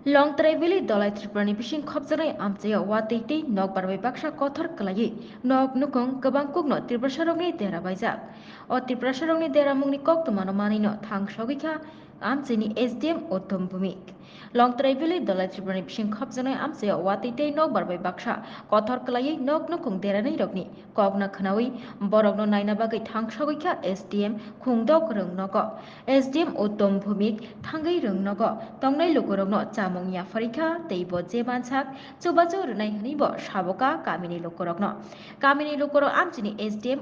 Long travel dolai triprani bising khopjanai amchaya watei nok barbai baksa kothor kalai nok nukung gabang kukno triprasarongni dera baijak o triprasarongni dera mungni koktumano manino thangsogika amchini Sdm Bhumik long travel dolai triprani bising khopjanai amchaya watei nok barbai baksa kothor kalai nok nukung deranai rokni kokna khanawi borokno naina bagai thangsogika Sdm khungdok rungnogo Sdm Bhumik thangai rungnogo tongnai lukurokno chamung yafarika teibo Jemansak Chubachu Rekha bo saboka kamini lukurokno kamini lukurok amchini Sdm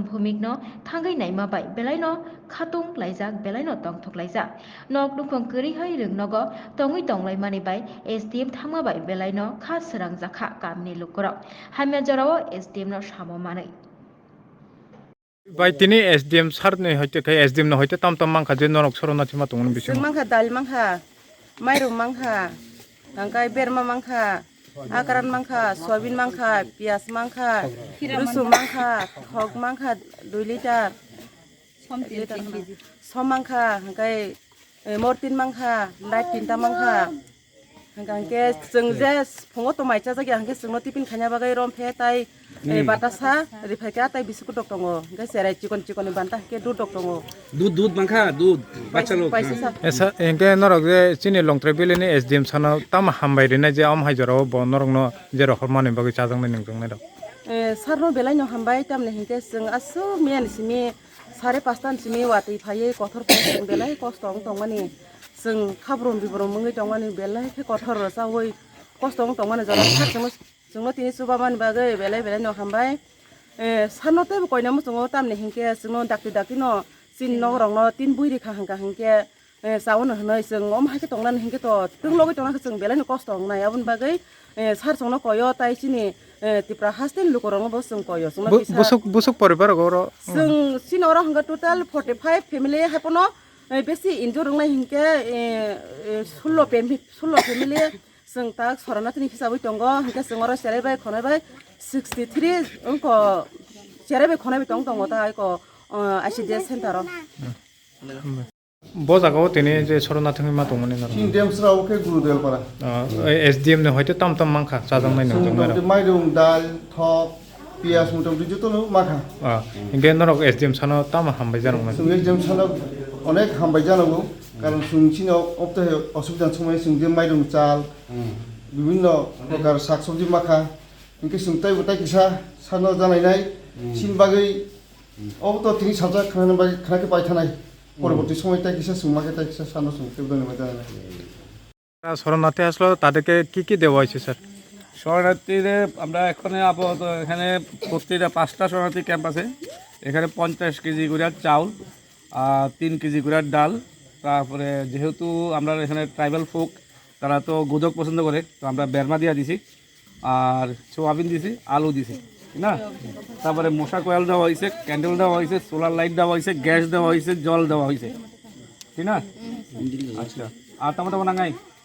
Bhumikno thangai naima bai belaino khatung laijak belaino tongthok laijak nok nukung kri hai rungnogo tongui tonglai mani bai Sdm thangma bai belaino kha srang jakha kamini lukurok hamya jorao Sdm no samo manai Bai tini SDM sar ne hoite kai SDM no hoite tam mangkha je norok sorona thima tongun bising mangkha dal mangkha mairum mangkha tangkai berma mangkha akaran mangkha soyabin mangkha pias mangkha rusu mangkha thok mangkha 2 liter som mangkha tangkai mortin mangkha light tinta mangkha tangkai जों जे फुङाव तो माइचा जागे हांके जोंनो tiffin खाना बागै रम फे ताई बातासा रिफाइका ताई बिस्कुट दक दङ हांके सेराय चिकन चिकन बान्ता हांके दूध दक दङ दूध मांखा दूध बाच्चा लोग esa engke norok je chini long travel ni SDM sana tam hambai rena je am haijaro bo norok no je rokhor mani bagai chajang nai ningjong nai sarno belai no hambai tamne hingke जों asu mian simi 5:30 tan simi wati phai kothor जों belai kostong tongmani जों खाब्रम बिब्रम मङै दंमानि बेलाय के कथर जावै कस्तong दंमानि जरा जोंनो तिनि सुबा मान बागै बेलाय बेलाय न हामबाय सानोते कयना मजङो तामने हिंके जोंनो दाक्ति न सिन न रंग न तिन बुइरि खा हांका हिंके जावन हनै जों अम हाके दंनान हिंके त जों लगै दंना जों बेलाय न कस्तong नाय आबुन बागै सार जोंनो कयो ताइ सिनि तिप्रा हास्टेल लुकरङ बस जों कयो जोंनो busuk poribar goro जों सिनर हंगा टोटल 45 फेमिलि हापनो बेसी इन्जर रंनाय हिंके 16 फेमिलि जों ता सरनाथनि हिसाबै दङ हिंके जों अर सेरायबाय खनायबाय 63 अंक सेरायबाय खनायबाय दङ ता आइको आइसिडिएस सेन्टाराव bo jagao tini je sorona thangwi ma tongmani norok Sdm srao ke gurudel para SDM ne hoite tam mangkha chajang nai ningjong nai maidum dal thok pias motamoti joto no makha engke norok SDM sana tam hambai janong man sungye jam sana অনেক হামবাই জানাবো কারণ সুংচিনো অপ্তাহ অসুবিধা সময় সুংজে মাইরুম চাল বিভিন্ন প্রকার শাকসবজি মাখা ইনকে সুংতাই গোটাই কিসা সানো জানাইনাই সিন বাগৈ অবত তিনি সাজা খানা বাগৈ খানাকে পাই থানাই পরবর্তী সময় তাই কিসা সুমাকে তাই কিসা সানো সুংতে ধন্যবাদ জানাই শরণার্থী আসলো তাদেরকে কি দেওয়া হয়েছে স্যার শরণার্থীদের আমরা এখন আপাতত এখানে প্রত্যেকটা 5টা শরণার্থী ক্যাম্প আছে এখানে 50 কেজি করে চাউল আর 3 কেজি করে ডাল তারপরে যেহেতু আমরা এখানে ট্রাইবাল ফোক তারা তো গোদক পছন্দ করে তো আমরা বেরমা দিয়া দিছি আর সোয়াবিন দিছি আলু দিছি ঠিক না তারপরে মশা কয়েল দেওয়া হয়েছে ক্যান্ডেল দেওয়া হয়েছে সোলার লাইট দেওয়া হয়েছে গ্যাস দেওয়া হয়েছে জল দেওয়া হয়েছে ঠিক না আচ্ছা আর তোমার নাঙ্গাই